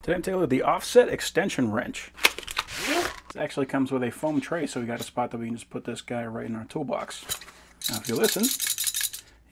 Today I'm taking a look at the offset extension wrench. It actually comes with a foam tray, so we got a spot that we can just put this guy right in our toolbox. Now if you listen,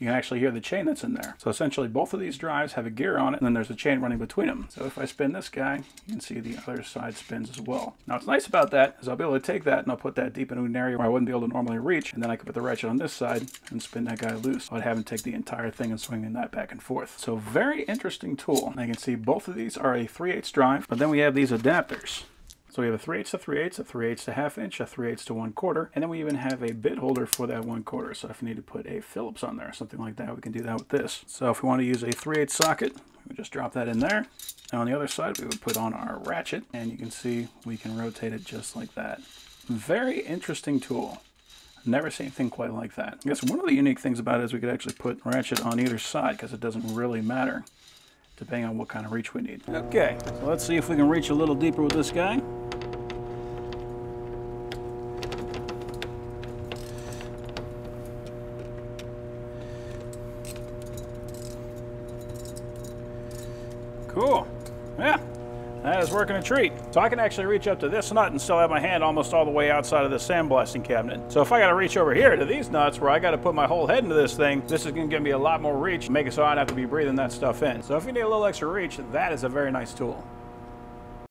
you can actually hear the chain that's in there. So essentially both of these drives have a gear on it, and then there's a chain running between them. So if I spin this guy, you can see the other side spins as well. Now what's nice about that is I'll be able to take that and I'll put that deep into an area where I wouldn't be able to normally reach, and then I can put the ratchet on this side and spin that guy loose without having to take the entire thing and swinging that back and forth. So very interesting tool. And you can see both of these are a 3/8 drive, but then we have these adapters. So we have a 3/8 to 3/8, a 3/8 to 1/2 inch, a 3/8 to 1/4, and then we even have a bit holder for that 1/4. So if we need to put a Phillips on there, something like that, we can do that with this. So if we want to use a 3/8 socket, we would just drop that in there. And on the other side, we would put on our ratchet, and you can see we can rotate it just like that. Very interesting tool. Never seen anything quite like that. I guess one of the unique things about it is we could actually put ratchet on either side because it doesn't really matter depending on what kind of reach we need. Okay, so let's see if we can reach a little deeper with this guy. Cool. Yeah, that is working a treat. So I can actually reach up to this nut and still have my hand almost all the way outside of the sandblasting cabinet. So if I got to reach over here to these nuts where I got to put my whole head into this thing, this is going to give me a lot more reach, make it so I don't have to be breathing that stuff in. So if you need a little extra reach, that is a very nice tool.